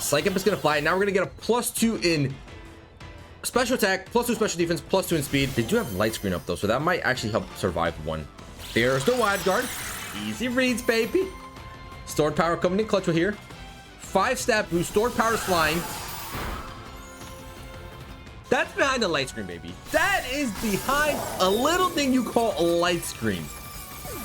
Psych Up is going to fly. Now we're going to get a +2 in special attack, +2 special defense, +2 in speed. They do have light screen up though, so that might actually help survive one. There's the wide guard. Easy reads, baby. Stored power coming in clutch with here. 5 stat boost, stored power is flying. That's behind the light screen, baby. That is behind a little thing you call a light screen.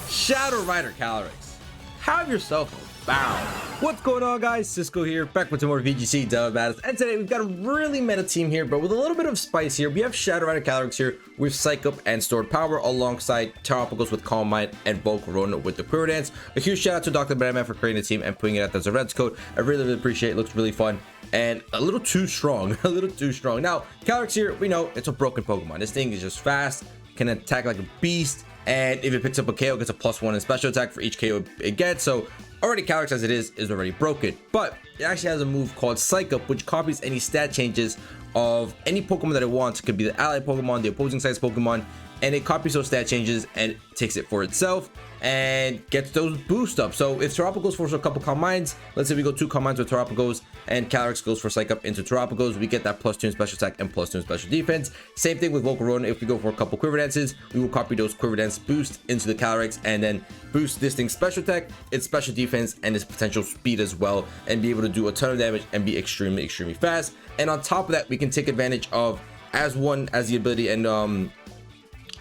Shadow Rider Calyrex. Have yourself a bow. What's going on, guys? Cisco here, back with some more VGC Dub battles. And today we've got a really meta team here, but with a little bit of spice here. We have Shadow Rider Calyrex here with Psych Up and Stored Power, alongside Topicals with Calm Mind and VOLCARONA with the QUIVER Dance. A huge shout out to Dr. Banman for creating the team and putting it out as a Reds code. I really appreciate it. Looks really fun and a little too strong. A little too strong. Now, Calyrex here, we know it's a broken Pokemon. This thing is just fast, can attack like a beast, and if it picks up a KO, it gets a +1 in special attack for each KO it gets. So already Calyrex as it is already broken, but it actually has a move called Psych Up, which copies any stat changes of any Pokemon that it wants. It could be the allied Pokemon, the opposing side's Pokemon, and it copies those stat changes and takes it for itself and gets those boost up. So if Terapia goes for a couple Calm Minds, let's say we go 2 Calm Minds with Terapia and Calyrex goes for Psych Up into Terapia, we get that +2 in special attack and +2 in special defense. Same thing with VOLCARONA. If we go for a couple QUIVER Dances, we will copy those QUIVER Dance boost into the Calyrex and then boost this thing's special attack, its special defense, and its potential speed as well, and be able to do a ton of damage and be extremely fast. And on top of that, we can take advantage of as the ability and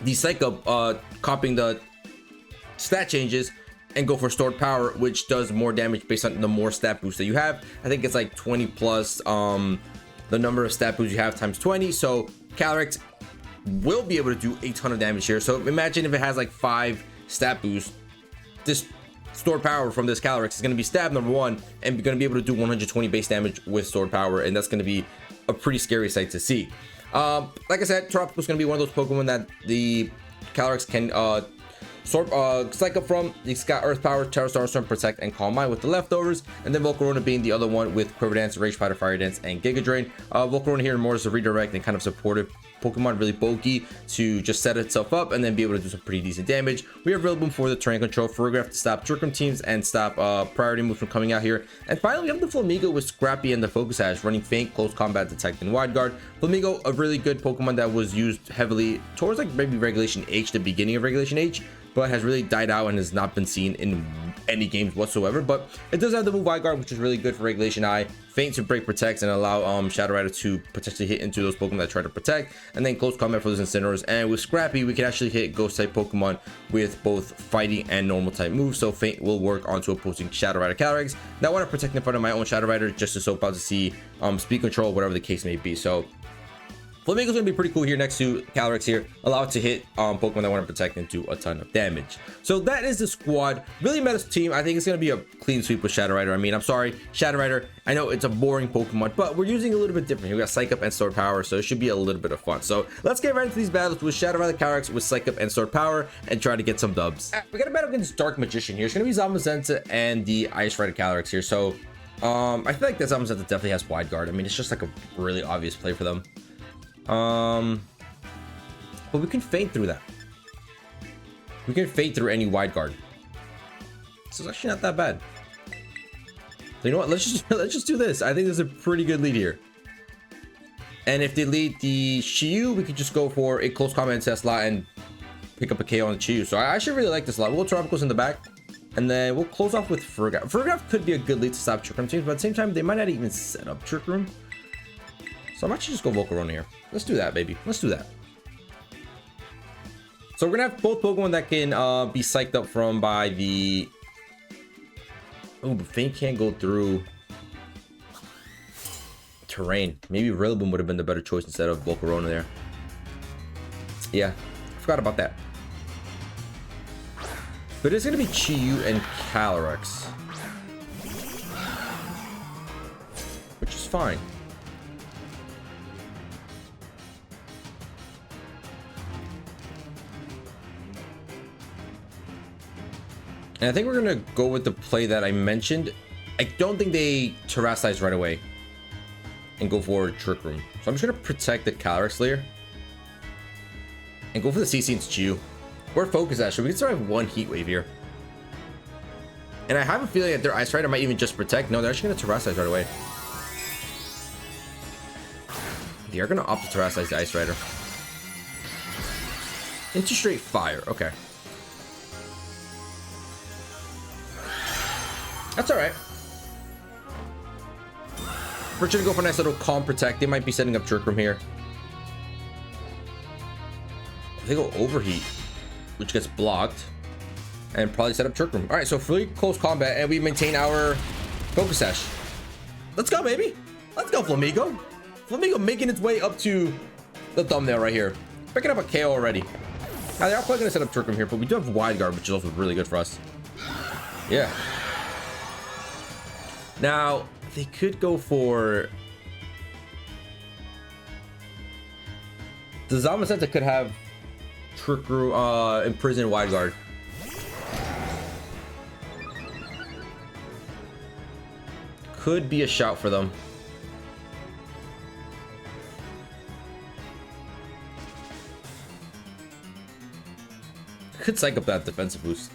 the Psych Up copying the stat changes and go for Stored Power, which does more damage based on the more stat boosts that you have. I think it's like 20 plus the number of stat boosts you have times 20. So Calyrex will be able to do a ton of damage here. So imagine if it has like 5 stat boosts, this Stored Power from this Calyrex is going to be stab number 1 and going to be able to do 120 base damage with Stored Power, and that's going to be a pretty scary sight to see. Like I said, Tropical is going to be one of those Pokemon that the Calyrex can Psych Up from. He's got Earth Power, Terra Star Storm, Protect, and Calm Mind with the leftovers, and then VOLCARONA being the other one with QUIVER Dance, Rage Fighter, Fire Dance, and Giga Drain. VOLCARONA here more as a redirect and kind of supportive Pokemon, really bulky to just set itself up and then be able to do some pretty decent damage. We have Rillaboom for the terrain control, Ferrograph to stop Trick Room teams and stop priority moves from coming out here. And finally, we have the Flamigo with Scrappy and the Focus Sash running Feint, Close Combat, Detect, and Wide Guard. Flamigo, a really good Pokemon that was used heavily towards like maybe Regulation H, the beginning of Regulation H, but has really died out and has not been seen in any games whatsoever. But it does have the move Wide Guard, which is really good for Regulation I. Feint to break protects and allow Shadow Rider to potentially hit into those Pokemon that try to protect, and then Close Combat for those Incinerators. And with Scrappy, we can actually hit Ghost type Pokemon with both fighting and normal type moves, so Feint will work onto opposing Shadow Rider Calyrex. Now I want to protect in front of my own Shadow Rider just to soap out to see speed control, whatever the case may be. So Flamigo's gonna be pretty cool here next to Calyrex here. Allow it to hit Pokemon that want to protect and do a ton of damage. So that is the squad. Really meta team. I think it's gonna be a clean sweep with Shadow Rider. I mean, I'm sorry, Shadow Rider. I know it's a boring Pokemon, but we're using a little bit different. We got Psych Up and Stored Power, so it should be a little bit of fun. So let's get right into these battles with Shadow Rider Calyrex with Psych Up and Stored Power and try to get some dubs. We got a battle against Dark Magician here. It's gonna be Zamazenta and the Ice Rider Calyrex here. So I feel like that Zamazenta definitely has Wide Guard. I mean, it's just like a really obvious play for them. But we can feint through that. We can feint through any Wide Guard. So it's actually not that bad. So you know what? Let's just do this. I think there's a pretty good lead here. And if they lead the Shiyu, we could just go for a close combat test slot and pick up a KO on the Shiyu. So I actually really like this a lot. We'll Tropicals in the back, and then we'll close off with Ferrograph. Ferrograph could be a good lead to stop Trick Room teams, but at the same time, they might not even set up Trick Room. So I'm actually just go VOLCARONA here. Let's do that, baby. Let's do that. So we're gonna have both Pokemon that can be psyched up from by the. Oh, but Feint can't go through terrain. Maybe Rillaboom would have been the better choice instead of VOLCARONA there. Yeah, I forgot about that. But it's gonna be Chiyu and Calyrex, which is fine. And I think we're gonna go with the play that I mentioned. I don't think they Terrasilize right away and go for Trick Room. So I'm just gonna protect the Calyrex layer and go for the CC into Chiyu. We're focused actually. We can survive one Heat Wave here. And I have a feeling that their Ice Rider might even just protect. No, they're actually gonna Terrasilize right away. They are gonna opt to terrestrialize the Ice Rider. Into straight fire. Okay. That's alright. We're gonna go for a nice little Calm Protect. They might be setting up Trick Room here. They go Overheat, which gets blocked. And probably set up Trick Room. Alright, so really close combat, and we maintain our Focus Sash. Let's go, baby. Let's go, Flamigo. Flamigo making its way up to the thumbnail right here. Picking up a KO already. Now, they're probably going to set up Trick Room here, but we do have Wide Guard, which is also really good for us. Yeah. Now, they could go for... The Zamazenta could have Trick Room, Imprison Wide Guard. Could be a shout for them. Could psych up that defensive boost.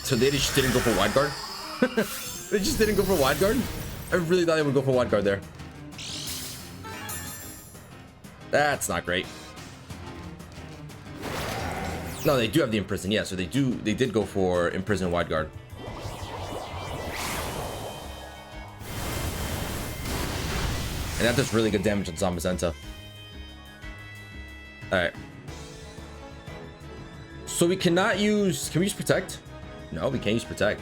So they just didn't go for Wide Guard? They just didn't go for Wide Guard? I really thought they would go for Wide Guard there. That's not great. No, they do have the Imprison. Yeah, so they did go for Imprison Wide Guard. And that does really good damage on Zamazenta. Alright. So we cannot use... Can we use Protect? No, we can't use Protect.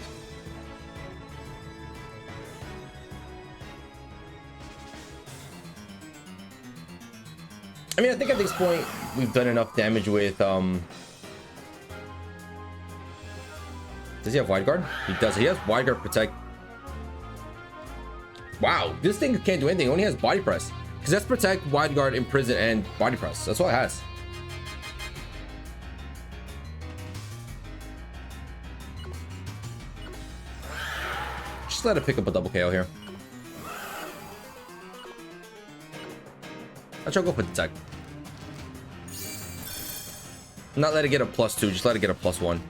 I mean, I think at this point, we've done enough damage with, Does he have Wide Guard? He does. He has Wide Guard, Protect. Wow, this thing can't do anything. It only has Body Press. Because that's Protect, Wide Guard, Imprison, and Body Press. That's all it has. Just let it pick up a double KO here. I'll try to go for Detect. Not let it get a +2, just let it get a +1.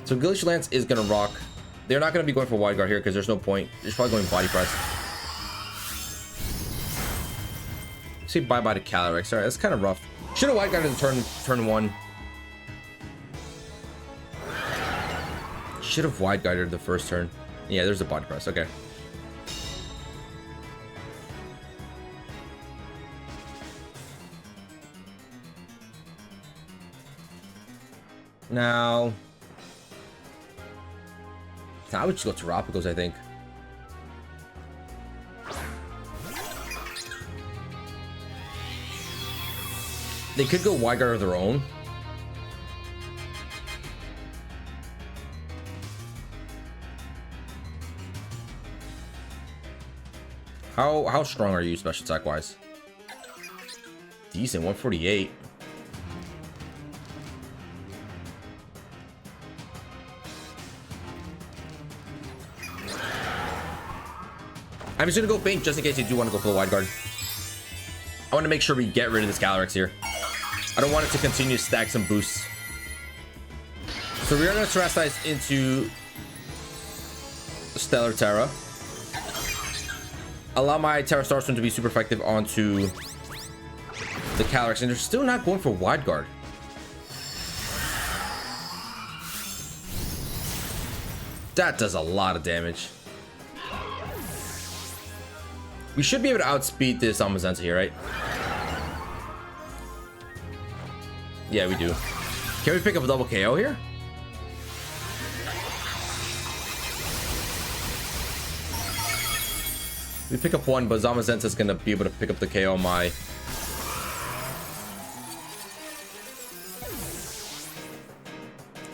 So Glacial Lance is gonna rock. They're not gonna be going for Wide Guard here because there's no point. They're probably going Body Press. Say bye-bye to Calyrex. Alright, that's kind of rough. Should have Wide Guarded in turn 1. Should have Wide Guarded the first turn. Yeah, there's a Body Press. Okay. Now I would just go to Terapicos, I think. They could go Wide Guard of their own. How strong are you special attack wise? Decent, 148. I'm just gonna go Faint just in case you do want to go for the Wide Guard. I want to make sure we get rid of this Calyrex here. I don't want it to continue to stack some boosts. So we are going to Terrestrialize into Stellar Terra. Allow my Terra Starstorm to be super effective onto the Calyrex, and they're still not going for Wide Guard. That does a lot of damage. We should be able to outspeed this Zamazenta here, right? Yeah, we do. Can we pick up a double KO here? We pick up one, but Zamazenta's gonna be able to pick up the KO on my...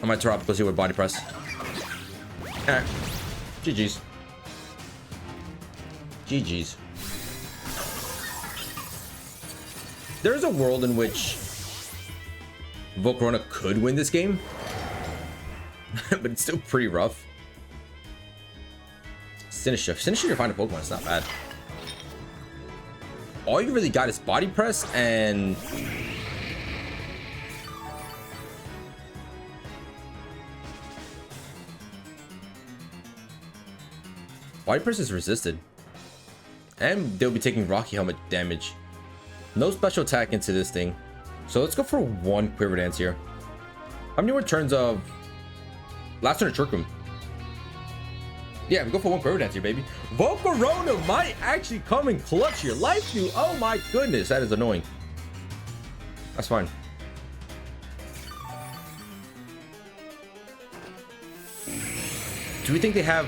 Terapicos here with Body Press. Alright. GG's. GG's. There's a world in which VOLCARONA could win this game. but it's still pretty rough. Sinister. Sinister, you're finding Pokemon. It's not bad. All you really got is Body Press and... Body Press is resisted. And they'll be taking Rocky Helmet damage. No special attack into this thing. So let's go for one Quiver Dance here. How many more turns of... Last turn of Trick Room? Yeah, we go for one Quiver Dance here, baby. Volcarona might actually come and clutch your life, dude. Oh my goodness, that is annoying. That's fine. Do we think they have...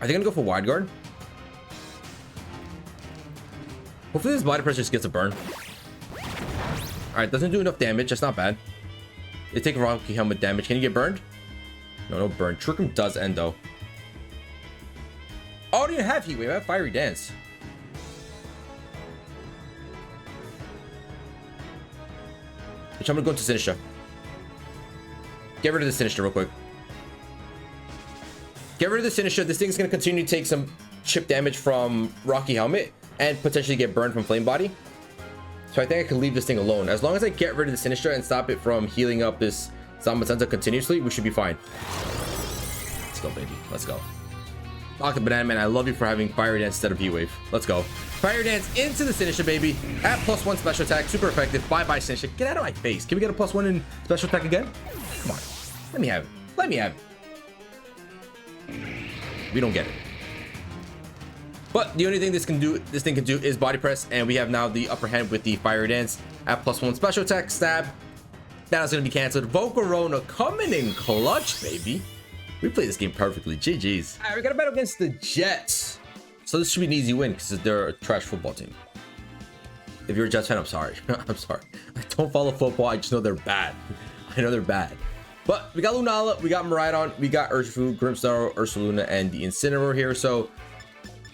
Are they gonna go for Wide Guard? Hopefully this Body Press just gets a burn. Alright, doesn't do enough damage. That's not bad. They take Rocky Helmet damage. Can you get burned? No, no burn. Trick Room does end though. Oh, I don't even have Heat Wave. I have Fiery Dance. Which I'm gonna go into Sinister. Get rid of the Sinister real quick. Get rid of the Sinister. This thing's gonna continue to take some chip damage from Rocky Helmet and potentially get burned from Flame Body. So I think I can leave this thing alone. As long as I get rid of the Sinister and stop it from healing up this Zamazenta continuously, we should be fine. Let's go, baby. Let's go. Lock Banana Man, I love you for having Fiery Dance instead of Heat Wave. Let's go. Fire Dance into the Sinister, baby. At +1 special attack. Super effective. Bye-bye, Sinister. Get out of my face. Can we get a +1 in special attack again? Come on. Let me have it. Let me have it. We don't get it. But the only thing this thing can do is Body Press, and we have now the upper hand with the Fire Dance at +1 special attack. Stab. That is going to be canceled. Volcarona coming in clutch, baby. We play this game perfectly. GG's. All right, we got a battle against the Jets. So this should be an easy win because they're a trash football team. If you're a Jets fan, I'm sorry. I'm sorry. I don't follow football. I just know they're bad. I know they're bad. But we got Lunala, we got Miraidon, we got Urshifu, Grimmsnarl, Ursaluna, and the Incineroar here. So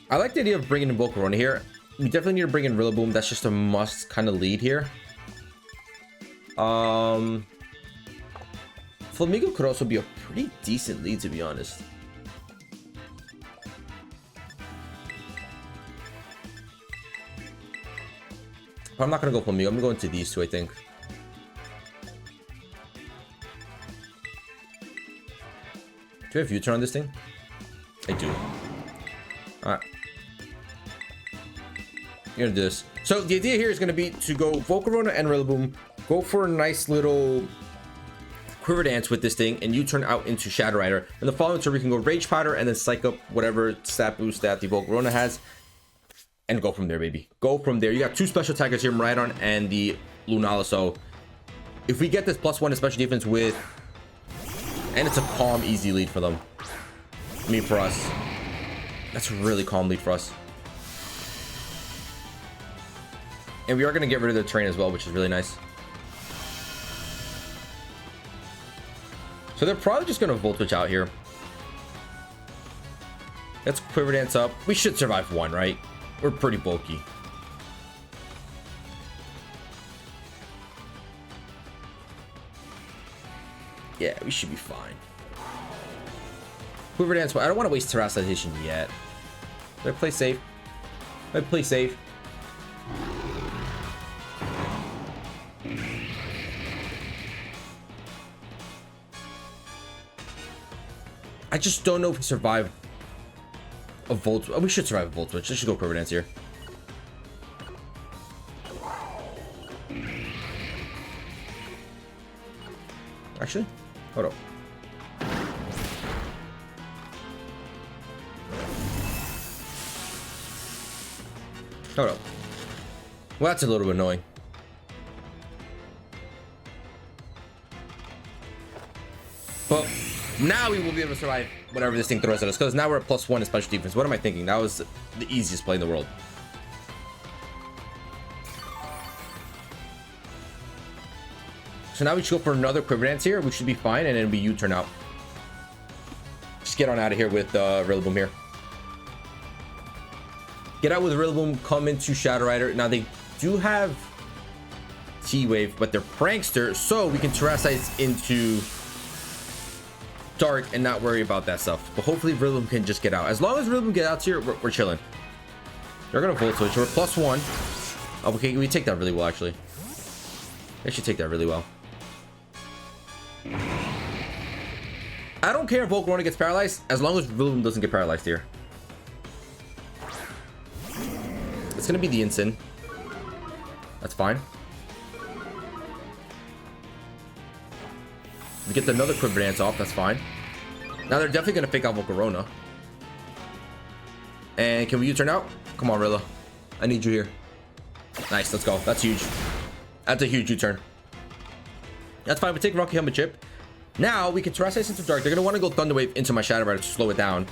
I like the idea of bringing in Volcarona here. We definitely need to bring in Rillaboom. That's just a must kind of lead here. Flamigo could also be a pretty decent lead, to be honest. But I'm not gonna go Flamigo. I'm gonna go into these two, I think. Do I have U-turn on this thing? I do. Alright. You're gonna do this. So the idea here is gonna be to go Volcarona and Rillaboom, go for a nice little Quiver Dance with this thing, and U-turn out into Shadow Rider. And the following turn we can go Rage Powder and then psych up whatever stat boost that the Volcarona has. And go from there, baby. Go from there. You got two special attackers here, Miraidon and the Lunala. So if we get this +1 in special defense with... And it's a calm, easy lead for them. I mean, for us. That's a really calm lead for us. And we are going to get rid of the terrain as well, which is really nice. So they're probably just going to Volt Switch out here. Let's Quiver Dance up. We should survive one, right? We're pretty bulky. Yeah, we should be fine. Quiver Dance. I don't want to waste Terrassation yet. Did I play safe? Did I play safe? I just don't know if we survive a Volt. Oh, we should survive a Volt Switch. Let's just go Quiver Dance here. Actually, hold up. Hold up. Well, that's a little bit annoying. But now we will be able to survive whatever this thing throws at us, because now we're at +1 in special defense. What am I thinking? That was the easiest play in the world. So now we should go for another Quiver Dance here. We should be fine, and then we U-turn out. Just get on out of here with Rillaboom here. Get out with Rillaboom, come into Shadow Rider. Now they do have T-Wave, but they're Prankster, so we can Terrasilize into Dark and not worry about that stuff. But hopefully Rhythm can just get out. As long as Rhythm get out here, we're chilling. They're gonna Volt Switch. We're +1. Oh, okay, we take that really well, actually. They should take that really well. I don't care if Volcarona gets paralyzed, as long as Rhythm doesn't get paralyzed here. It's gonna be the Instant. That's fine. We get another Quiver Dance off. That's fine. Now they're definitely gonna fake out Volcarona. And can we U-turn out? Come on, Rilla. I need you here. Nice. Let's go. That's huge. That's a huge U-turn. That's fine. We take Rocky Helmet Chip. Now we can Terrasilize into Dark. They're gonna want to go Thunder Wave into my Shadow Rider to slow it down,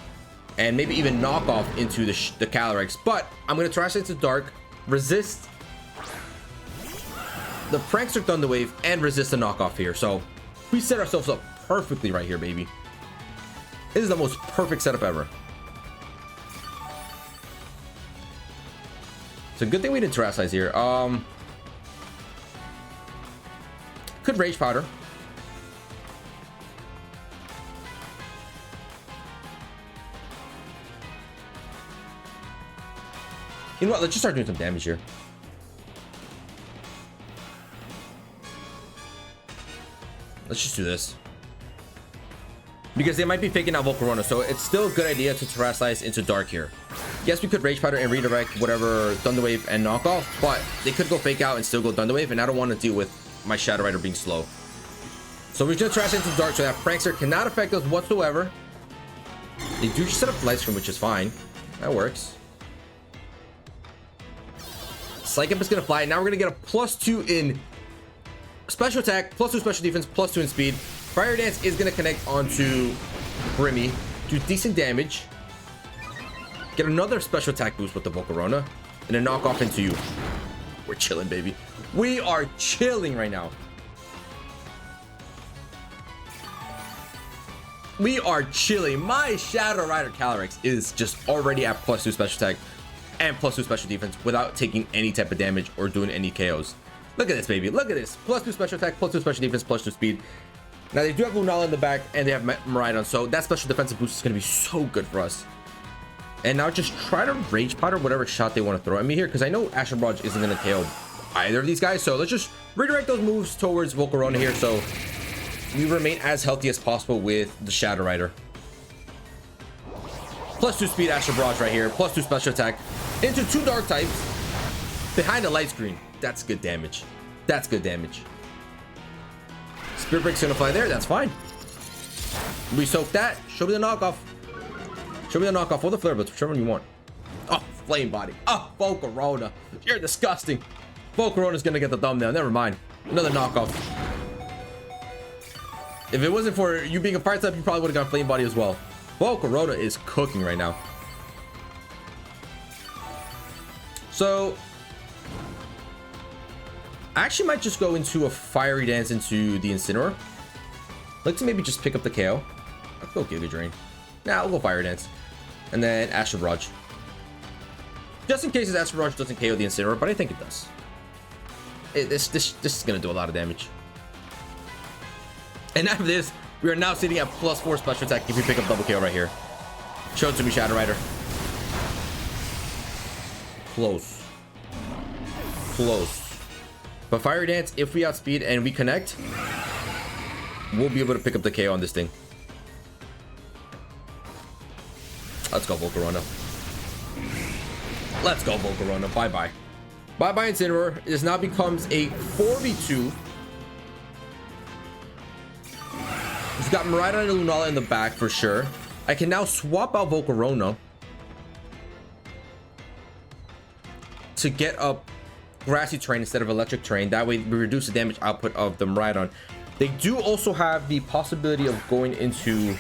and maybe even knock off into the Calyrex. But I'm gonna Terrasilize into Dark, resist the Prankster Thunder Wave, and resist the knockoff here. So we set ourselves up perfectly right here, baby. This is the most perfect setup ever. It's a good thing we didn't Terrasilize here. Could Rage Powder. You know what? Let's just start doing some damage here. Let's just do this. Because they might be faking out Volcarona, so it's still a good idea to Terrasilize into Dark here. Yes, we could Rage Powder and redirect whatever Thunder Wave and knock off, but they could go fake out and still go Thunder Wave, and I don't want to deal with my Shadow Rider being slow. So we're just gonna Terrasilize into Dark so that Prankster cannot affect us whatsoever. They do just set up Light Screen, which is fine. That works. Psych Imp is gonna fly. Now we're gonna get a +2 in special attack, +2 special defense, +2 in speed. Fire Dance is gonna connect onto Brimmy, do decent damage. Get another special attack boost with the Volcarona, and then knock off into you. We're chilling, baby. We are chilling right now. We are chilling. My Shadow Rider Calyrex is just already at +2 special attack and +2 special defense without taking any type of damage or doing any KOs. Look at this, baby. Look at this. +2 special attack, +2 special defense, +2 speed. Now they do have Lunala in the back, and they have Miraidon, so that special defensive boost is going to be so good for us. And now just try to Rage Powder whatever shot they want to throw at me here, because I know Astral Barrage isn't going to KO either of these guys. So let's just redirect those moves towards Volcarona here, so we remain as healthy as possible with the Shadow Rider. +2 speed Astral Barrage right here, +2 special attack into 2 dark types behind the light screen. That's good damage. That's good damage. Spirit Break's gonna fly there. That's fine. We soak that. Show me the knockoff. Show me the knockoff or the Flare Blitz, whichever one you want. Oh, Flame Body. Oh, Volcarona. You're disgusting. Volcarona's gonna get the thumbnail. Never mind. Another knockoff. If it wasn't for you being a fire type, you probably would have got Flame Body as well. Volcarona is cooking right now. So I actually might just go into a Fiery Dance into the Incineroar. I'd like to maybe just pick up the KO. I'll go Giga Drain. Nah, I'll go Fire Dance. And then Astral Barrage. Just in case this Astral Barrage doesn't KO the Incineroar, but I think it does. This is going to do a lot of damage. And after this, we are now sitting at +4 special attack if we pick up double KO right here. Show it to me, Shadow Rider. Close. Close. But Fire Dance, if we outspeed and we connect, we'll be able to pick up the KO on this thing. Let's go, Volcarona. Let's go, Volcarona. Bye-bye. Bye-bye, Incineroar. This now becomes a 4v2. He's got Miraidon and Lunala in the back for sure. I can now swap out Volcarona to get up Grassy Terrain instead of Electric Terrain. That way we reduce the damage output of the Miraidon. They do also have the possibility of going into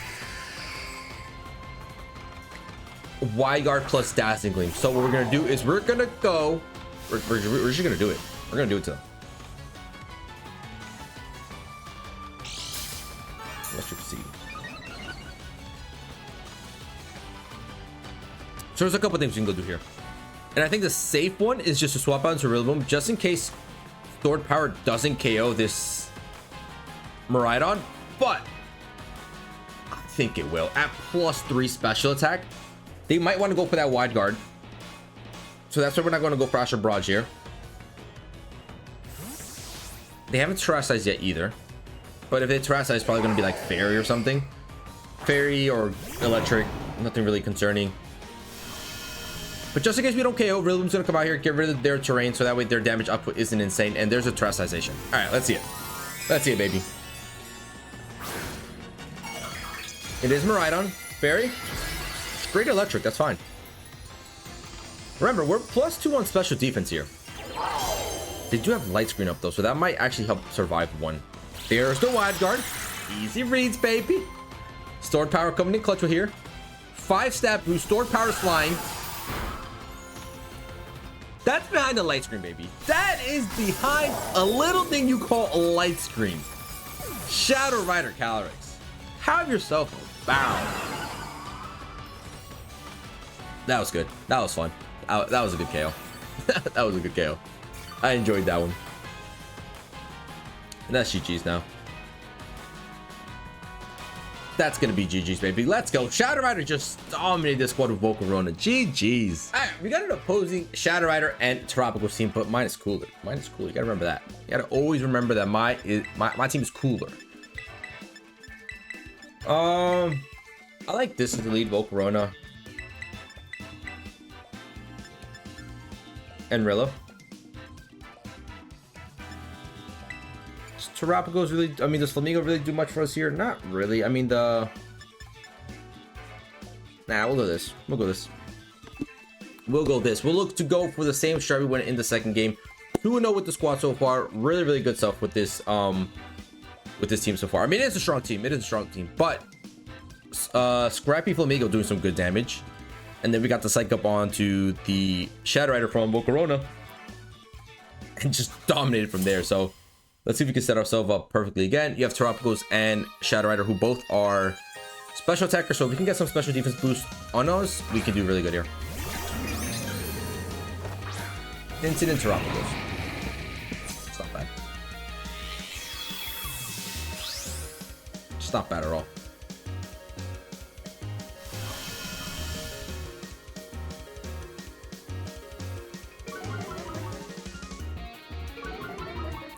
Wyguard plus Dazzling Gleam. So what we're gonna do is we're gonna go. We're just gonna do it. We're gonna do it to them. Electric Seed. So there's a couple things we can go do here. And I think the safe one is just to swap out into Rillaboom, just in case Sword Power doesn't KO this Miraidon, but I think it will. At +3 special attack, they might want to go for that wide guard. So that's why we're not going to go for Astral Barrage here. They haven't terrestrialized yet either. But if they terrestrialize, it's probably going to be like Fairy or something. Fairy or Electric. Nothing really concerning. But just in case we don't KO, Rillaboom's going to come out here, get rid of their terrain, so that way their damage output isn't insane. And there's a terrestrialization. All right, let's see it. Let's see it, baby. It is Miraidon. Fairy. Great Electric, that's fine. Remember, we're +2 on special defense here. They do have Light Screen up though, so that might actually help survive one. There's the wide guard. Easy reads, baby. Sword Power coming in clutch with here. 5-stab boost. Sword Power is flying. That's behind the light screen, baby. That is behind a little thing you call a light screen. Shadow Rider Calyrex. Have yourself a bow. That was good. That was fun. That was a good KO. That was a good KO. I enjoyed that one. And that's GG's now. That's gonna be GG's, baby. Let's go. Shadow Rider just dominated this squad with VOLCARONA. GG's. All right, we got an opposing Shadow Rider and Tropical team, but mine is cooler. Mine is cooler. You gotta remember that. You gotta always remember that my team is cooler. I like this as the lead, VOLCARONA and Rillo. Tropico's really, I mean, does Flamingo really do much for us here? Not really. I mean, we'll go this. We'll go this. We'll go this. We'll look to go for the same strat we went in the second game. 2-0 with the squad so far. Really, really good stuff with this team so far. I mean, it's a strong team. It is a strong team. But Scrappy Flamingo doing some good damage. And then we got the psych up onto the Shadow Rider from VOLCARONA. And just dominated from there. So let's see if we can set ourselves up perfectly again. You have Tropicals and Shadow Rider, who both are special attackers. So if we can get some special defense boost on us, we can do really good here. Incident Tropicals. It's not bad. It's not bad at all.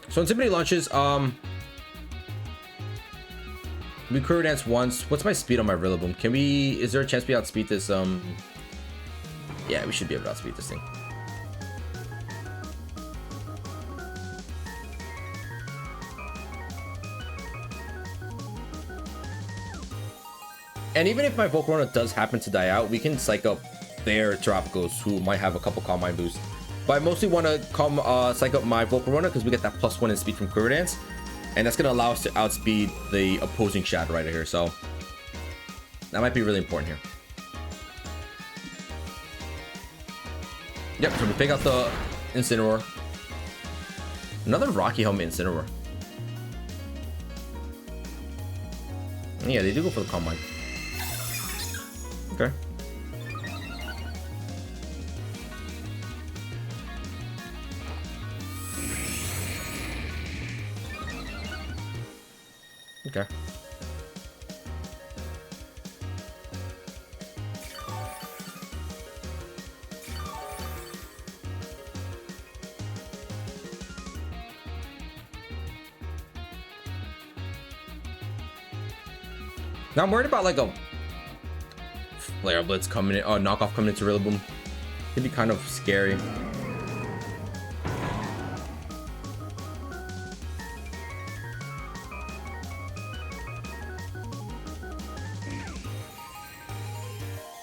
So Intimidate launches, we Quiver Dance once. What's my speed on my Rillaboom? Can we, is there a chance we outspeed this? Yeah, we should be able to outspeed this thing. And even if my VOLCARONA does happen to die out, we can psych up their Tropicals, who might have a couple Calm Mind boosts. But I mostly want to psych up my VOLCARONA because we get that +1 in speed from Quiver Dance. And that's going to allow us to outspeed the opposing Shadow Rider here. So that might be really important here. Yep, so we pick out the Incineroar. Another Rocky Helmet Incineroar. And yeah, they do go for the Calm Mind. Okay. Okay. Now I'm worried about like a Flare Blitz coming in, knockoff coming into Rillaboom. It'd be kind of scary.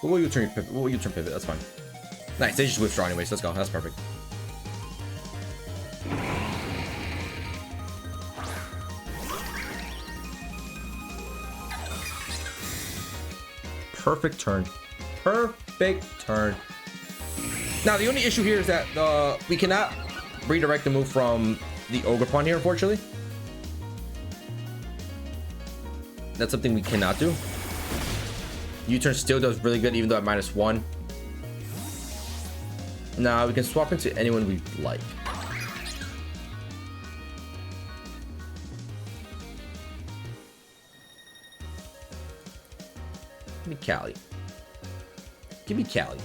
What will you turn pivot? What will you turn pivot? That's fine. Nice. They just withdraw anyways. Let's go. That's perfect. Perfect turn. Perfect turn. Now the only issue here is that we cannot redirect the move from the Ogerpon here, unfortunately. That's something we cannot do. U-turn still does really good, even though at -1. Now we can swap into anyone we like. Give me Cali. Give me Cali.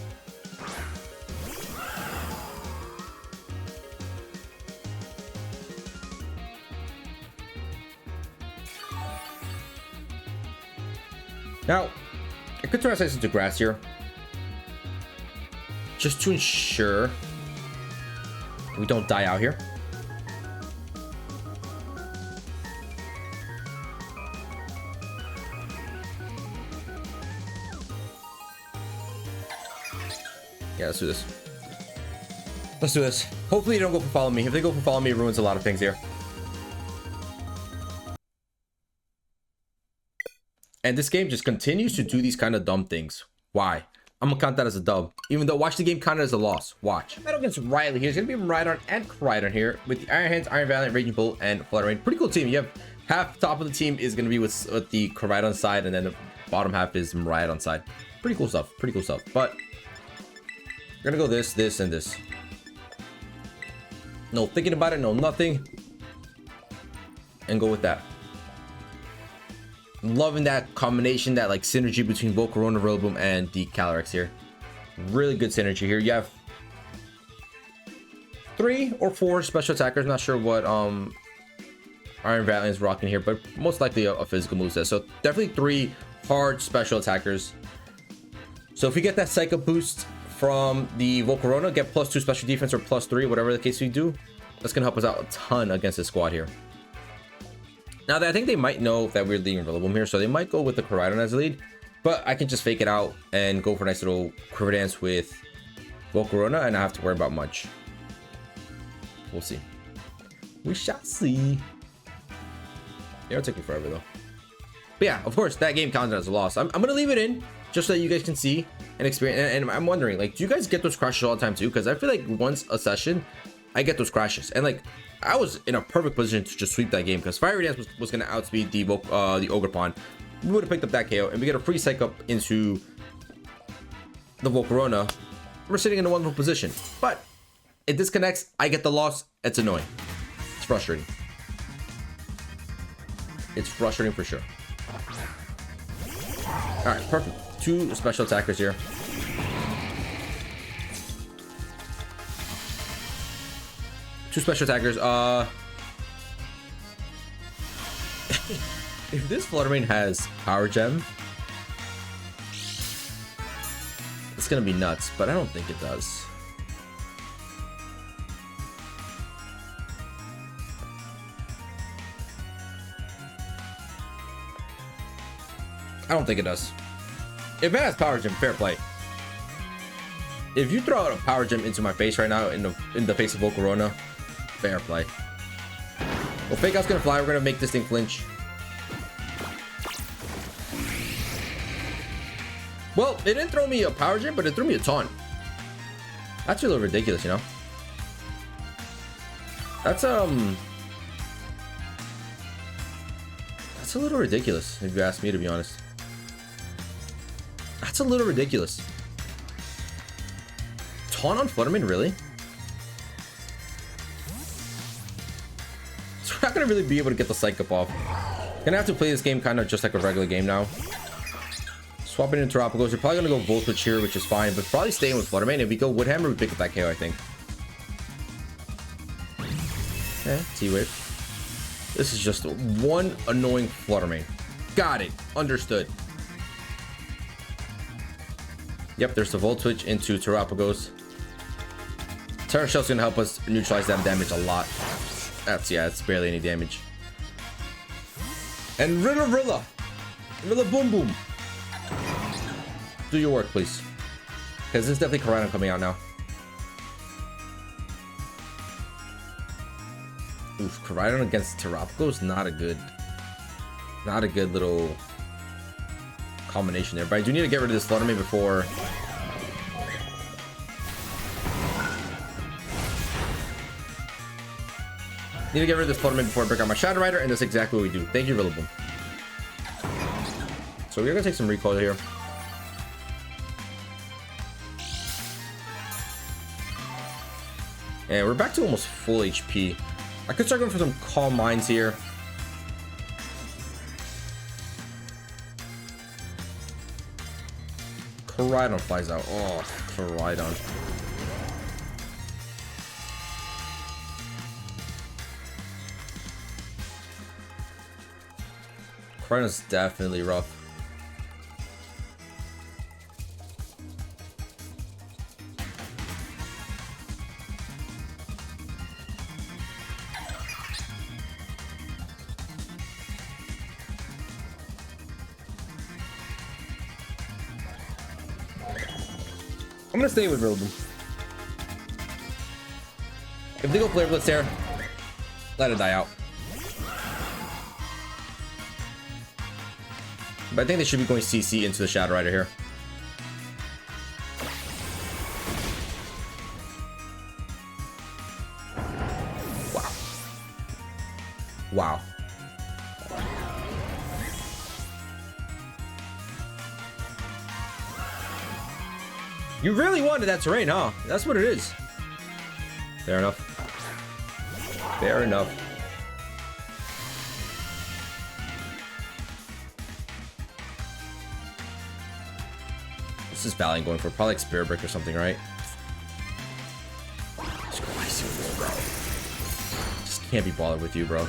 Now, I could turn our sights into grass here, just to ensure we don't die out here. Yeah, let's do this. Let's do this. Hopefully they don't go for follow me. If they go for follow me, it ruins a lot of things here. And this game just continues to do these kind of dumb things. Why? I'm gonna count that as a dub. Even though, watch the game count it as a loss. Watch. Battle against Riley here. It's gonna be Rhydon and Rhydon here with the Iron Hands, Iron Valiant, Raging Bull, and Flutter Rain. Pretty cool team. You have half top of the team is gonna be with the Rhydon side, and then the bottom half is Rhydon side. Pretty cool stuff. Pretty cool stuff. But we're gonna go this, this, and this. No thinking about it. No nothing. And go with that. Loving that combination, that like synergy between Volcarona, Rillaboom, and the Calyrex here. Really good synergy here. You have 3 or 4 special attackers. Not sure what Iron Valiant is rocking here, but most likely a physical moveset. So definitely 3 hard special attackers. So if we get that Psych Up boost from the Volcarona, get +2 special defense or +3, whatever the case we do, that's gonna help us out a ton against this squad here. Now, I think they might know that we're leading Rillaboom here, so they might go with the Rhydon as a lead, but I can just fake it out and go for a nice little Quiver Dance with Volcarona and not have to worry about much. We'll see. We shall see. It'll take me forever, though. But yeah, of course, that game counted as a loss. I'm going to leave it in just so that you guys can see and experience. And I'm wondering, like, do you guys get those crashes all the time, too? Because I feel like once a session, I get those crashes. And, like, I was in a perfect position to just sweep that game because Fiery Dance was going to outspeed the Ogerpon. We would have picked up that KO and we get a free Psych Up into the Volcarona. We're sitting in a wonderful position, but it disconnects. I get the loss. It's annoying. It's frustrating. It's frustrating for sure. All right, perfect. 2 special attackers here. Two special attackers. If this Flutter Rain has Power Gem, it's gonna be nuts, but I don't think it does. I don't think it does. If it has Power Gem, fair play. If you throw out a Power Gem into my face right now in the face of Volcarona, fair play. Well, Fake Out's gonna fly. We're gonna make this thing flinch. Well, it didn't throw me a Power Gem, but it threw me a taunt. That's a little ridiculous, you know? That's a little ridiculous, if you ask me, to be honest. That's a little ridiculous. Taunt on Flutterman, really? So we're not gonna really be able to get the Psych Up off. Gonna have to play this game kind of just like a regular game now. Swapping into Terapagos. We're probably gonna go Volt Switch here, which is fine, but probably staying with Flutterman. If we go Woodhammer, we pick up that KO, I think. Okay, T-Wave. This is just one annoying Flutterman. Got it. Understood. Yep, there's the Volt Switch into Terapagos. Terra Shell's gonna help us neutralize that damage a lot. Yeah, it's barely any damage. And Rilla Boom Boom. Do your work, please. Because there's definitely Corona coming out now. Oof, Corona against Terapagos is not a good little combination there. But I do need to get rid of this Flutterman before. Need to get rid of this Flutterman before I break out my Shadow Rider, and that's exactly what we do. Thank you, Rillaboom. So we're gonna take some recoil here. And we're back to almost full HP. I could start going for some Calm Minds here. Koraidon flies out. Oh, Koraidon. Koraidon's definitely rough. I'm gonna stay with Rillaboom. If they go Flare Blitz there, let it die out. But I think they should be going CC into the Shadow Rider here. Wow. Wow. You really wanted that terrain, huh? That's what it is. Fair enough. Fair enough. This is Valiant going for probably like Spirit Brick or something, right? Bro. Just can't be bothered with you, bro.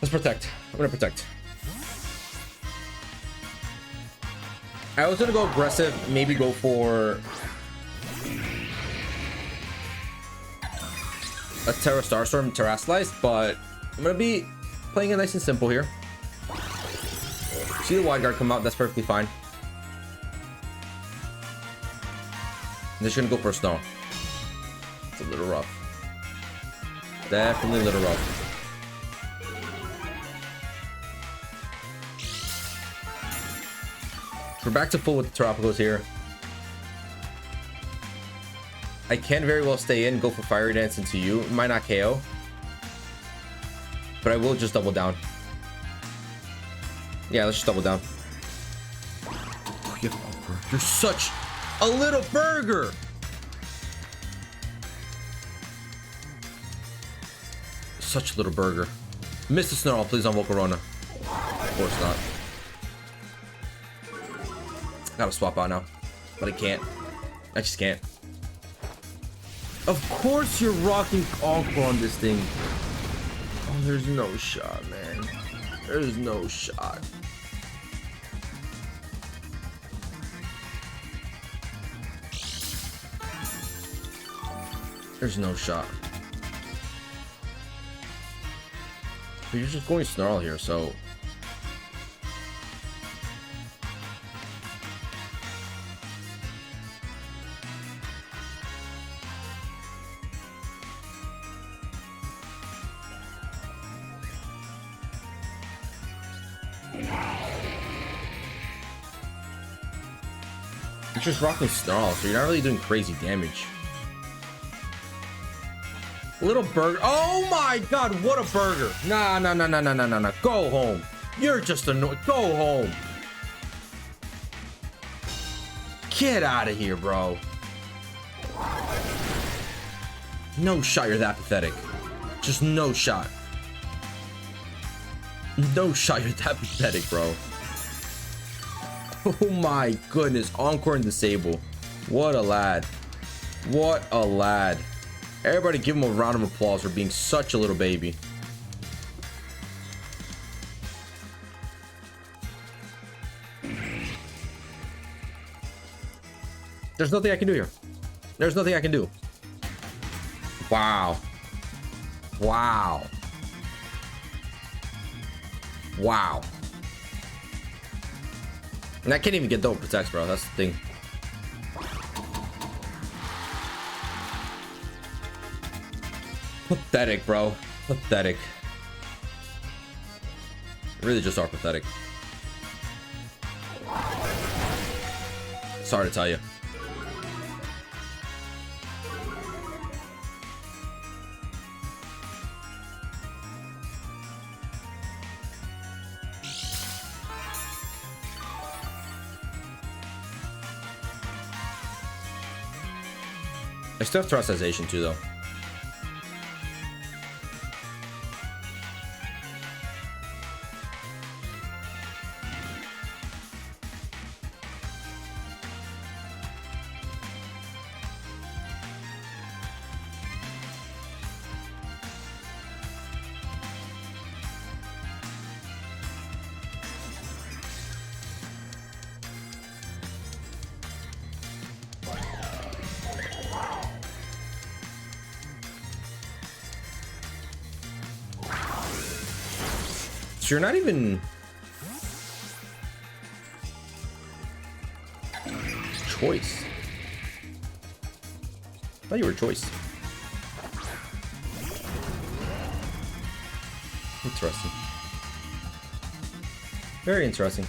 Let's protect. I'm gonna protect. I was gonna go aggressive, maybe go for a Terra Starstorm Terrasilize, but I'm gonna be playing it nice and simple here. See the Wide Guard come out, that's perfectly fine. I'm just gonna go for a Snow. It's a little rough. Definitely a little rough. We're back to full with the Terrapagos here. I can very well stay in, go for Fiery Dance into you. Might not KO, but I will just double down. Yeah, let's just double down. Oh, you're such a little burger. Such a little burger. Miss the Snarl, please, on Volcarona. Of course not. Gotta swap out now, but I can't. I just can't. Of course you're rocking Encore on this thing. Oh, there's no shot, man. There's no shot. There's no shot. But you're just going Snarl here, so... You're just rocking Snarl, so you're not really doing crazy damage. Little burger. Oh my god, what a burger. Nah. Go home. You're just annoyed. Go home. Get out of here, bro. No shot you're that pathetic. Just no shot. No shot you're that pathetic, bro. Oh my goodness. Encore and Disable. What a lad. What a lad. Everybody give him a round of applause for being such a little baby. There's nothing I can do here. There's nothing I can do. Wow. Wow. Wow. And I can't even get double protects, bro. That's the thing. Pathetic, bro. Pathetic. Really just are pathetic. Sorry to tell you. I still have Terastization too, though. You're not even choice. I thought you were choice. Interesting. Very interesting.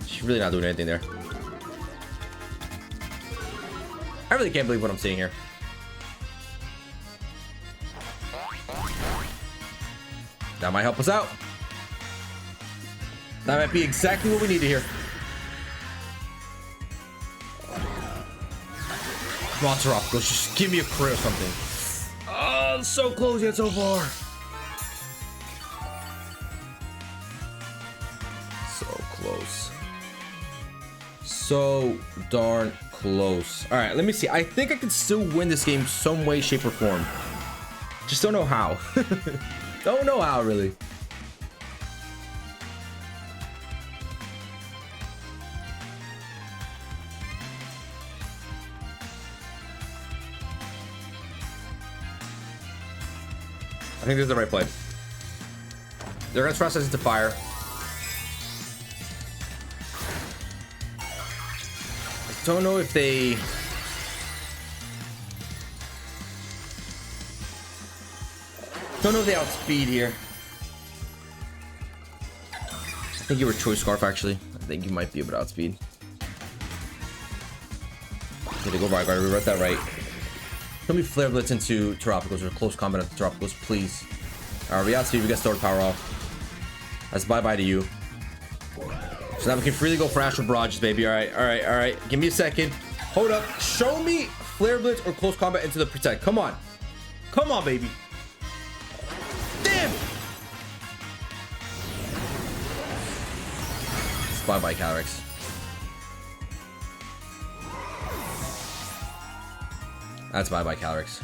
She's really not doing anything there. I really can't believe what I'm seeing here. That might help us out. That might be exactly what we need to hear. Come on, Tropical, just give me a crit or something. Oh, so close yet so far. So close. So darn close. All right, let me see. I think I can still win this game some way, shape, or form. Just don't know how. Don't know how, really. I think this is the right play. They're gonna thrust us into fire. I don't know if they... Don't know if they outspeed here. I think you were choice scarf, actually. I think you might be able to outspeed. Okay, they go right guard. We read that right. Let me flare blitz into Tropicals or close combat at the Tropicals, please. Alright, we outspeed. We got sword power off. That's bye bye to you. So now we can freely go for astral barrages, baby. Alright, alright, alright. Give me a second. Hold up. Show me flare blitz or close combat into the protect. Come on. Come on, baby. Damn! It's bye-bye, Calyrex. That's bye-bye, Calyrex.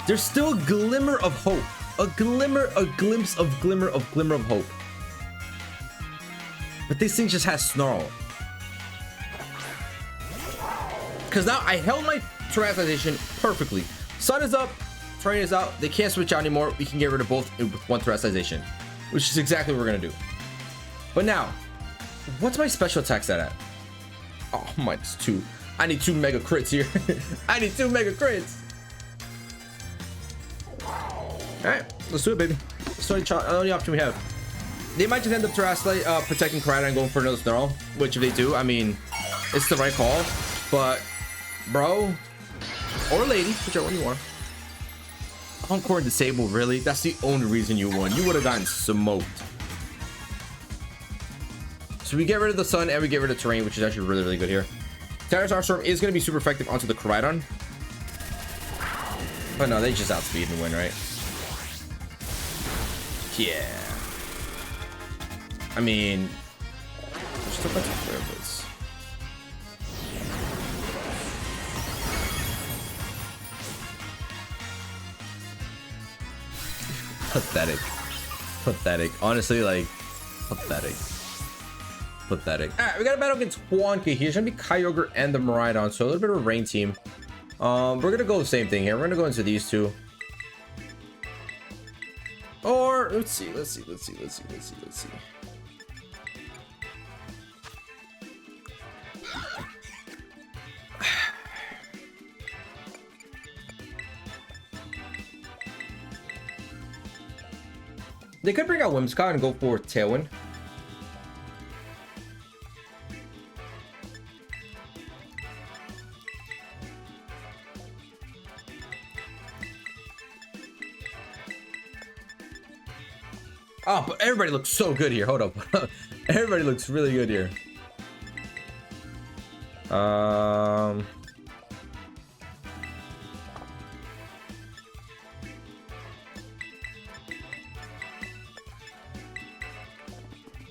There's still a glimmer of hope. A glimpse of glimmer of hope. But this thing just has snarl. Because now I held my Terastization perfectly. Sun is up, terrain is out. They can't switch out anymore. We can get rid of both with one Terastization, which is exactly what we're gonna do. But now, what's my special attack set at? Oh, mine's 2. I need 2 mega crits here. I need 2 mega crits. All right, let's do it, baby. That's the only option we have. They might just end up protecting Karada and going for another snarl, which if they do, I mean, it's the right call. But, bro, or lady, whichever one you want. Encore and disable, really? That's the only reason you won. You would have gotten smoked. So we get rid of the sun and we get rid of terrain, which is actually really, really good here. Terrastar Storm is going to be super effective onto the Koraidon. But no, they just outspeed and win, right? Yeah. I mean, there's still a bunch of flare blitz. Pathetic. Pathetic. Honestly, like, pathetic. Pathetic. Alright, we got a battle against Wonka here. It's gonna be Kyogre and the Miraidon, so a little bit of a rain team. We're gonna go the same thing here. We're gonna go into these two. Or let's see. They could bring out Whimsicott and go for Tailwind. Oh, but everybody looks so good here. Hold up. Everybody looks really good here.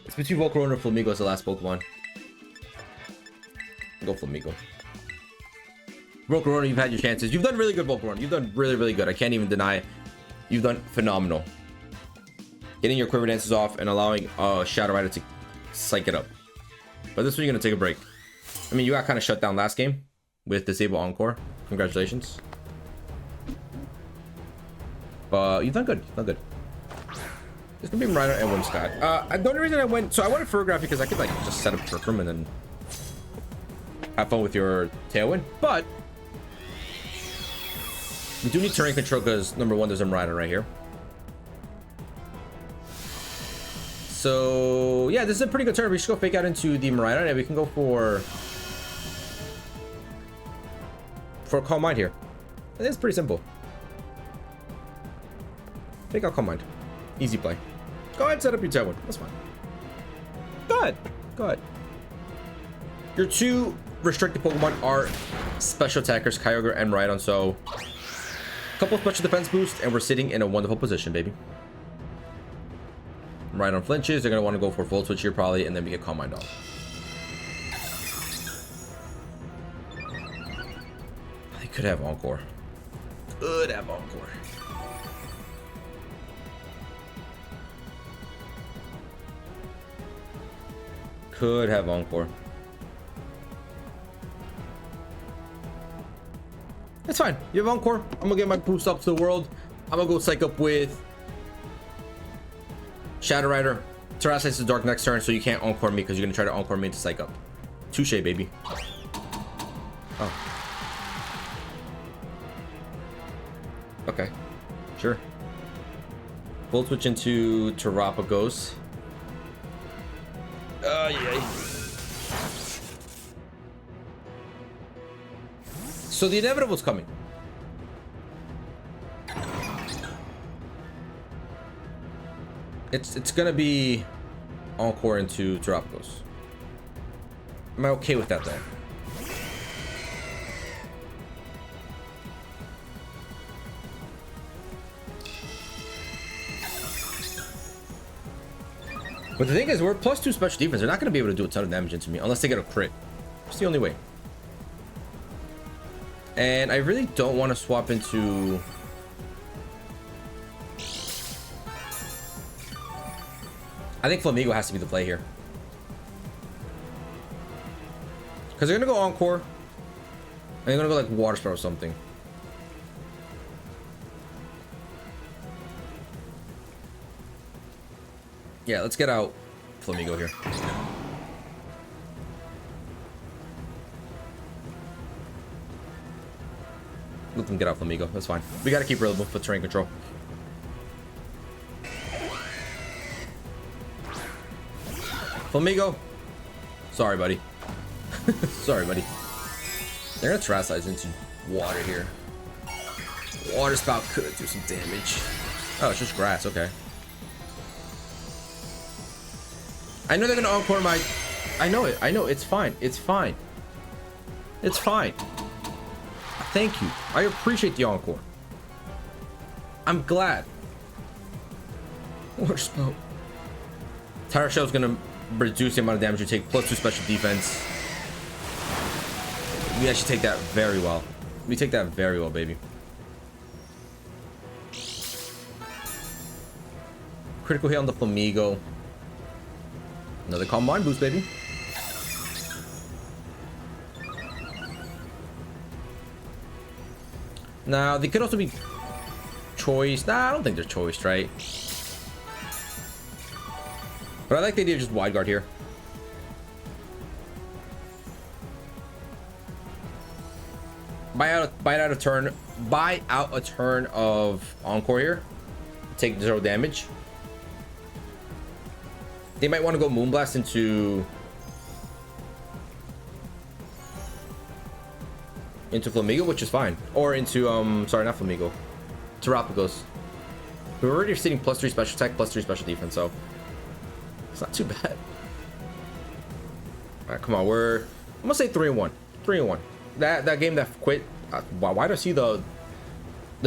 It's between Volcarona and Flamigo as the last Pokemon. Go Flamigo. Volcarona, you've had your chances. You've done really good, Volcarona. You've done really, really good. I can't even deny it. You've done phenomenal. Getting your Quiver Dances off and allowing Shadow Rider to psych it up. But this one you're going to take a break. I mean, you got kind of shut down last game with Disable Encore. Congratulations. But you've done good. You've done good. It's going to be Rider and Whimsicott. The only reason I went... So I wanted Ferrograph because I could like just set up Trick Room and then have fun with your Tailwind. But we do need terrain control because number one, there's a Rider right here. So yeah, this is a pretty good turn. We should go fake out into the Marina and we can go for Calm Mind here. It's pretty simple. Fake out Calm Mind. Easy play. Go ahead and set up your Tailwind. That's fine. Go ahead. Go ahead. Your two restricted Pokemon are special attackers, Kyogre and Rhydon. So a couple of special defense boosts and we're sitting in a wonderful position, baby. Rhydon flinches, they're going to want to go for Volt Switch here probably, and then we get Calm Mind off. They could have Encore. Could have Encore. Could have Encore. That's fine. You have Encore. I'm going to get my boost up to the world. I'm going to go psych up with Shadow Rider. Terrasite is dark next turn, so you can't Encore me because you're going to try to Encore me to psych up. Touche, baby. Oh. Okay. Sure. Volt Switch into Terrapagos. Yay. So the inevitable's coming. It's gonna be Encore into Terrapagos. Am I okay with that though? But the thing is, we're +2 special defense. They're not gonna be able to do a ton of damage into me unless they get a crit. It's the only way. And I really don't want to swap into... I think Flamigo has to be the play here. Because they're going to go Encore. And they're going to go like Water Spout or something. Yeah, let's get out Flamigo here. Let them get out Flamigo. That's fine. We got to keep Rillaboom for terrain control. Flamigo. Sorry, buddy. Sorry, buddy. They're gonna Terrasite into water here. Water Spout could do some damage. Oh, it's just grass. Okay. I know they're gonna Encore my... I know it. I know. It's fine. It's fine. It's fine. Thank you. I appreciate the Encore. I'm glad. Water Spout. Tire Shell's gonna reduce the amount of damage you take, +2 special defense. We actually take that very well. We take that very well, baby. Critical hit on the Flamigo. Another Calm Mind boost, baby. Now, they could also be choiced. Nah, I don't think they're choiced, right? But I like the idea of just Wide Guard here. Buy out a turn of Encore here. Take 0 damage. They might want to go Moonblast into Flamigo, which is fine. Or into, sorry, not Flamigo. Terapagos. We're already sitting +3 special attack, +3 special defense, so it's not too bad. All right, come on, I'm gonna say 3-1. 3-1. That game that quit. Why do I see the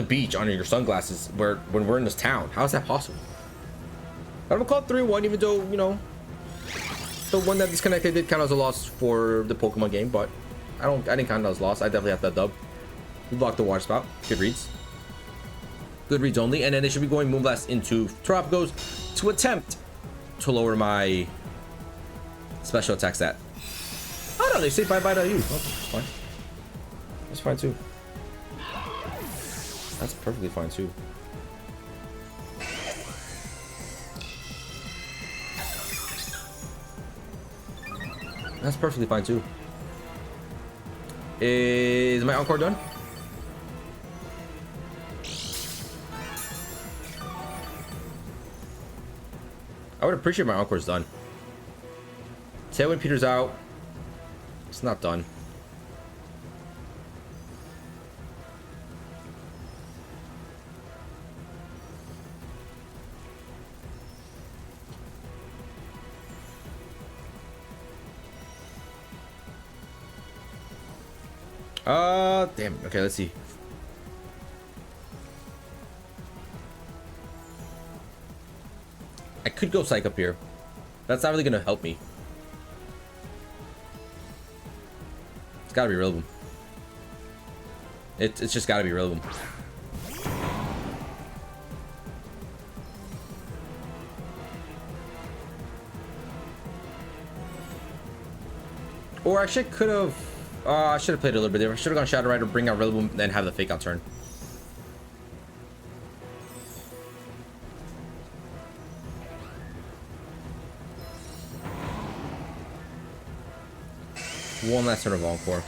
beach under your sunglasses when we're in this town? How is that possible? I'm gonna call it 3-1, even though, you know, the one that disconnected did count as a loss for the Pokemon game, but I didn't count it as a loss. I definitely have that dub. We blocked the water spout. Good reads. Good reads only. And then they should be going Moonblast into Terapagos to attempt to lower my special attack stat. Oh no, they say bye-bye to you. Okay, that's fine. That's fine too. That's perfectly fine too. That's perfectly fine too. Is my encore done? I would appreciate my encore's done. Tailwind peters out. It's not done. Damn. Okay, let's see. I could go Psych up here. That's not really gonna help me. It's gotta be Rillaboom. It's just gotta be Rillaboom. Or I should have played a little bit there. I should have gone Shadow Rider, bring out Rillaboom, then have the fake out turn. One last turn of Encore.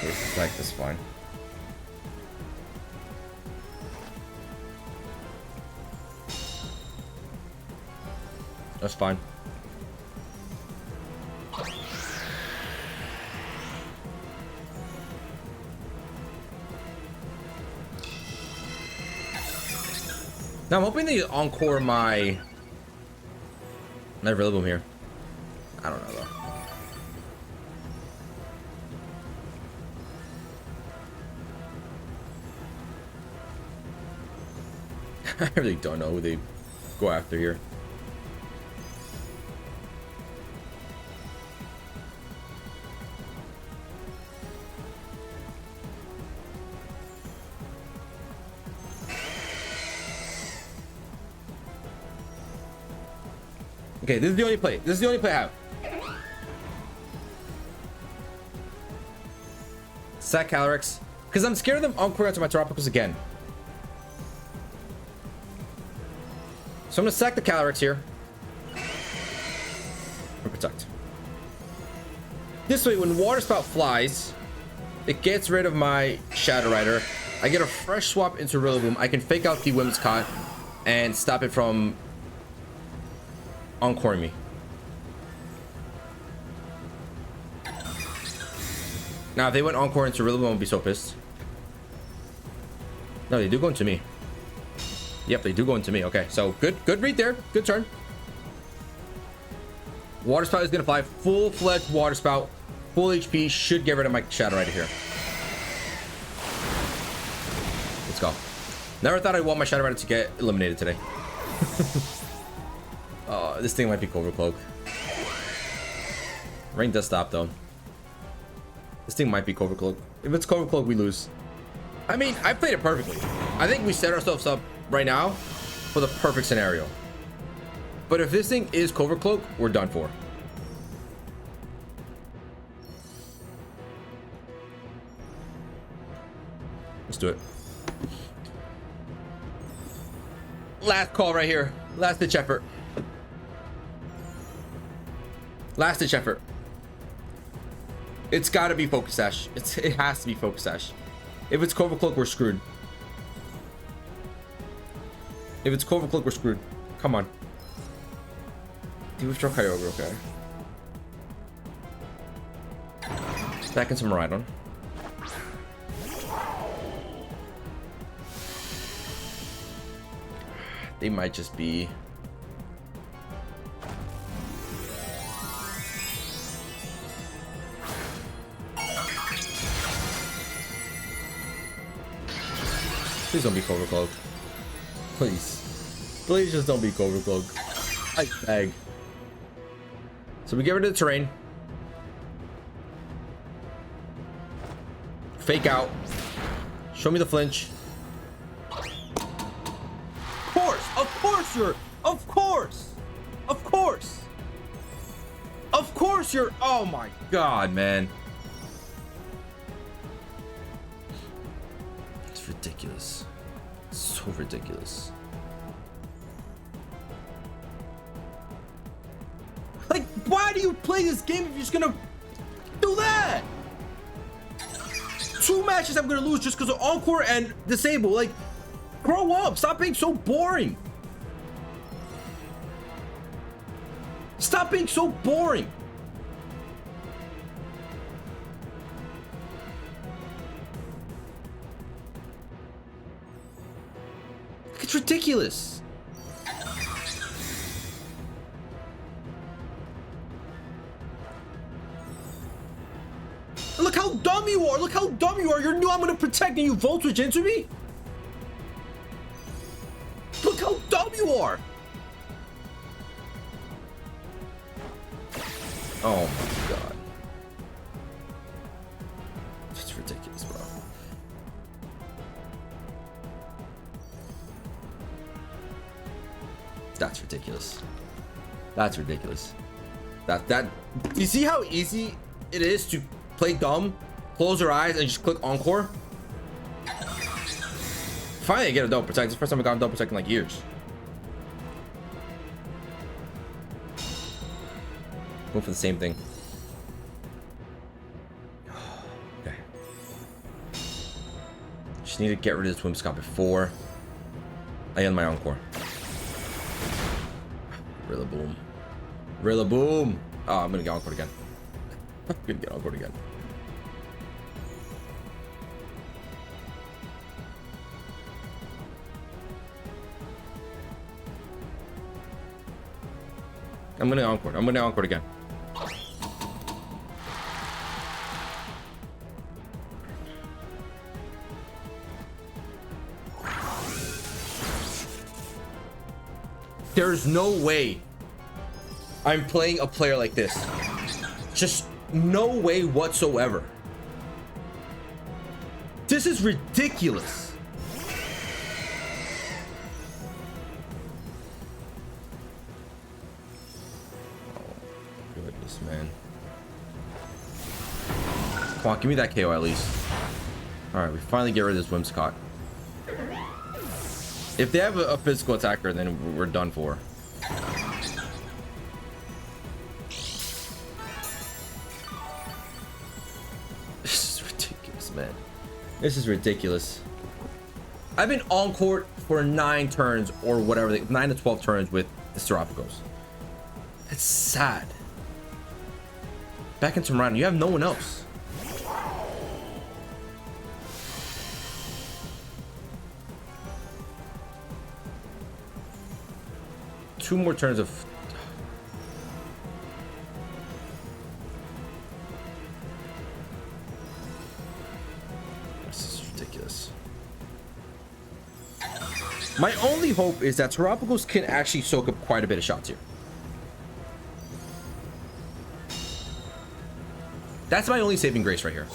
This is like this fine. That's fine. Now I'm hoping they encore my Rillaboom here. I don't know though. I really don't know who they go after here. Okay, this is the only play. This is the only play I have. Sack Calyrex. Because I'm scared of them encore onto my Tropicals again. So I'm going to sack the Calyrex here. And protect. This way, when Water Spout flies, it gets rid of my Shadow Rider. I get a fresh swap into Rillaboom. I can fake out the Whimsicott and stop it from encore me. Now, if they went encore into Rillaboom, I'd be so pissed. No, they do go into me. Yep, they do go into me. Okay, so good read there. Good turn. Water Spout is gonna fly. Full-fledged Water Spout. Full HP. Should get rid of my Shadow Rider here. Let's go. Never thought I'd want my Shadow Rider to get eliminated today. This thing might be Cobra Cloak. Rain does stop though. This thing might be Cobra Cloak. If it's Cobra Cloak, we lose. I mean, I played it perfectly. I think we set ourselves up right now for the perfect scenario. But if this thing is Cobra Cloak, we're done for. Let's do it. Last call right here. Last ditch effort. Last ditch effort. It's got to be Focus Sash. It has to be Focus Sash. If it's Quiver Cloak, we're screwed. If it's Quiver Cloak, we're screwed. Come on. Do we throw Kyogre? Okay. Back in some Rhydon. They might just be. Please don't be Quiver Cloak. Please. Please just don't be Quiver Cloak. I beg. So we get rid of the terrain. Fake out. Show me the flinch. Of course you're. Of course. Of course. Of course you're. Oh my god, man. It's ridiculous. So ridiculous. Like, why do you play this game if you're just gonna do that? 2 matches I'm gonna lose just because of Encore and Disable. Like, grow up. Stop being so boring. Stop being so boring. It's ridiculous. Look how dumb you are. Look how dumb you are. You're new. I'm going to protect and you Voltage into me? Look how dumb you are. Oh my god. It's ridiculous, bro. That's ridiculous. That's ridiculous. That you see how easy it is to play dumb, close your eyes and just click Encore? Finally I get a double protect. It's the first time I got a double protect in like years. Go for the same thing. Okay. Just need to get rid of this Whimsicott before I end my Encore. Rillaboom. Rillaboom. Oh, I'm gonna get Encore again. I'm gonna get Encore again. I'm gonna Encore. I'm gonna Encore again. There's no way I'm playing a player like this. Just no way whatsoever. This is ridiculous. Oh, goodness, man. Come on, give me that KO at least. Alright, we finally get rid of this Whimsicott. If they have a physical attacker, then we're done for. This is ridiculous, man. This is ridiculous. I've been on court for 9 turns or whatever, 9 to 12 turns with the Serapagos. That's sad. Back in some round, you have no one else. Two more turns of... This is ridiculous. My only hope is that Terapagos can actually soak up quite a bit of shots here. That's my only saving grace right here.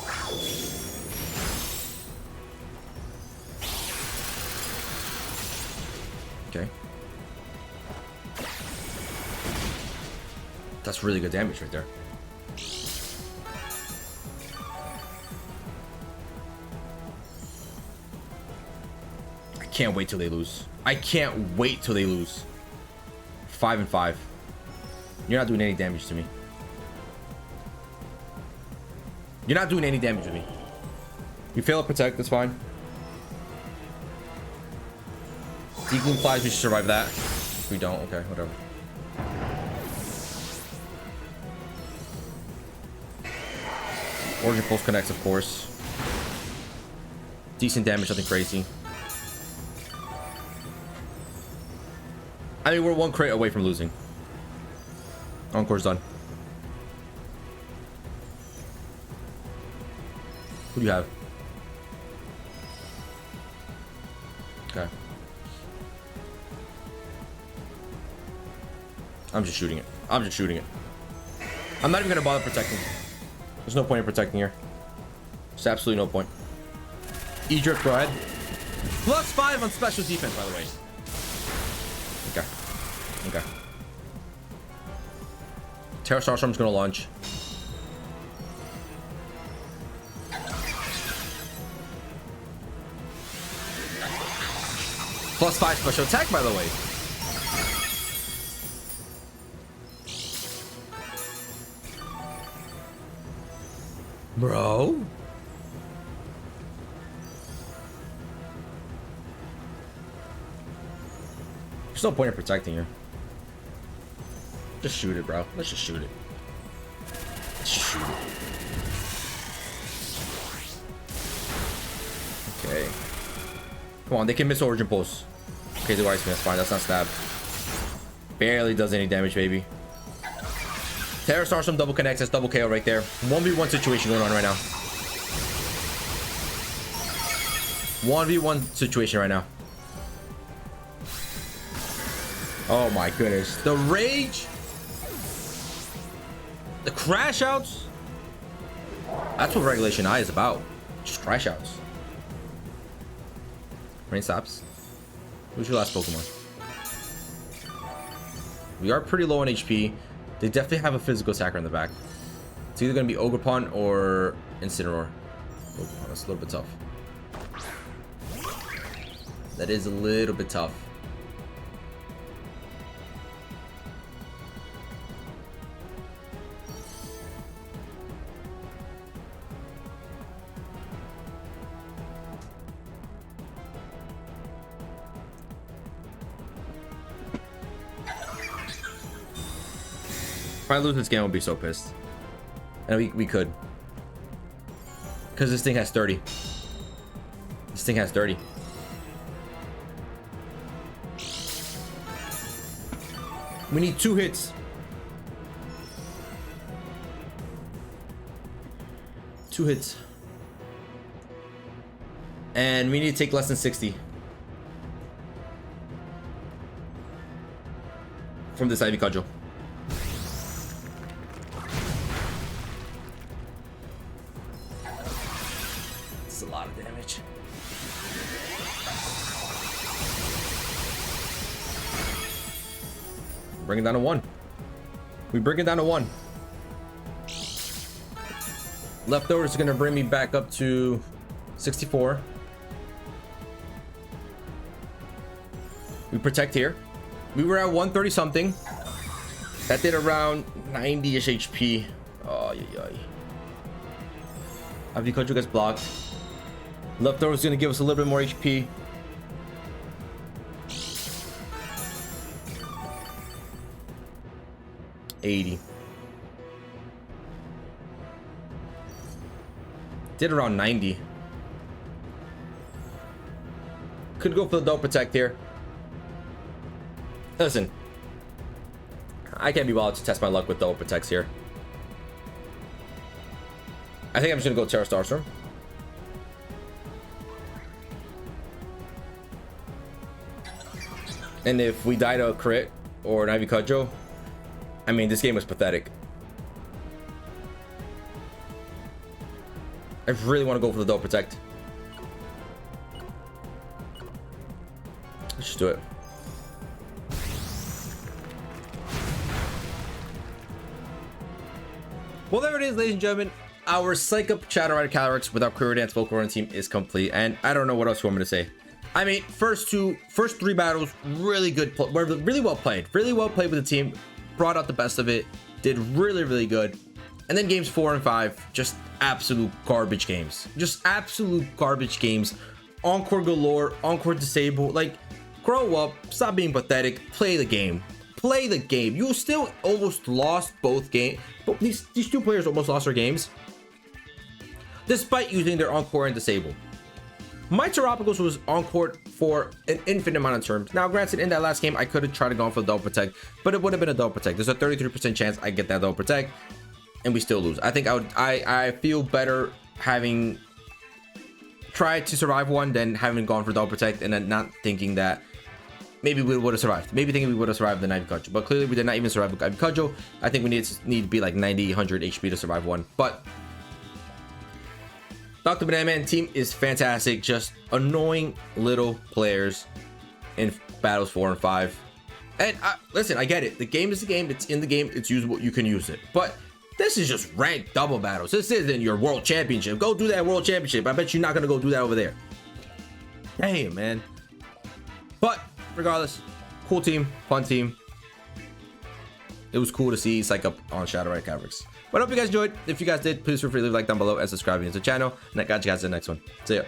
Okay. That's really good damage right there. I can't wait till they lose. I can't wait till they lose. 5 and 5. You're not doing any damage to me. You're not doing any damage to me. You fail to protect, that's fine. Deagle implies we should survive that. If we don't, okay, whatever. Origin Pulse connects, of course. Decent damage, nothing crazy. I mean, we're 1 crit away from losing. Encore's done. Who do you have? Okay. I'm just shooting it. I'm just shooting it. I'm not even gonna bother protecting. There's no point in protecting here. There's absolutely no point. E-Drift, go ahead. +5 on special defense, by the way. Okay. Okay. Terra Starstorm's gonna launch. +5 special attack, by the way. Bro. There's no point in protecting her. Just shoot it, bro. Let's just shoot it. Let's just shoot it. Okay. Come on, they can miss Origin Pulse. Okay, the Ice Man, that's fine. That's not stab. Barely does any damage, baby. Terra Starstorm double connects. That's double KO right there. 1v1 situation going on right now. 1v1 situation right now. Oh my goodness. The rage. The crash outs. That's what Regulation I is about. Just crash outs. Rain stops. Who's your last Pokemon? We are pretty low on HP. They definitely have a physical attacker in the back. It's either going to be Ogerpon or Incineroar. Ogerpon, that's a little bit tough. That is a little bit tough. If I lose this game, I'll be so pissed. And we could. Because this thing has 30. This thing has 30. We need 2 hits. 2 hits. And we need to take less than 60. From this Ivy Cudgel. It's a lot of damage. Bring it down to 1. We bring it down to 1. Leftovers is gonna bring me back up to 64. We protect here. We were at 130 something. That did around 90-ish HP. Oh, yeah. Avicudgel gets blocked. Leftovers is gonna give us a little bit more HP. $80. Did around 90. Could go for the double protect here. Listen, I can't be bothered to test my luck with double protects here. I think I'm just gonna go Terra Starstorm. And if we die to a crit or an Ivy Cudgel, I mean, this game was pathetic. I really want to go for the double protect. Let's just do it. Well, there it is, ladies and gentlemen. Our Psych Up Shadow Rider Calyrex with our Quiver Dance VOLCARONA team is complete. And I don't know what else you want me to say. I mean, first three battles, really good, really well played with the team, brought out the best of it, did really good. And then games 4 and 5, just absolute garbage games, Encore galore, Encore disable. Like, grow up, stop being pathetic, play the game. You still almost lost both games. These two players almost lost their games despite using their Encore and disable. My Terapagos was Encored for an infinite amount of terms. Now, granted, in that last game, I could have tried to go for the double protect, but it would have been a double protect. There's a 33% chance I get that double protect, and we still lose. I think I feel better having tried to survive one than having gone for double protect and then not thinking that maybe we would have survived. Maybe thinking we would have survived the Ivy Cudgel, but clearly we did not even survive the Ivy Cudgel. I think we need to be like 90, 100 HP to survive one, but Dr. Banana Man team is fantastic. Just annoying little players in battles 4 and 5. And listen, I get it. The game is the game. It's in the game. It's usable. You can use it. But this is just ranked double battles. This isn't your world championship. Go do that world championship. I bet you're not going to go do that over there. Damn, man. But regardless, cool team, fun team. It was cool to see Psych up on Shadow Rider Calyrex. But I hope you guys enjoyed. If you guys did, please feel free to leave a like down below and subscribe to the channel. And I got you guys in the next one. See ya.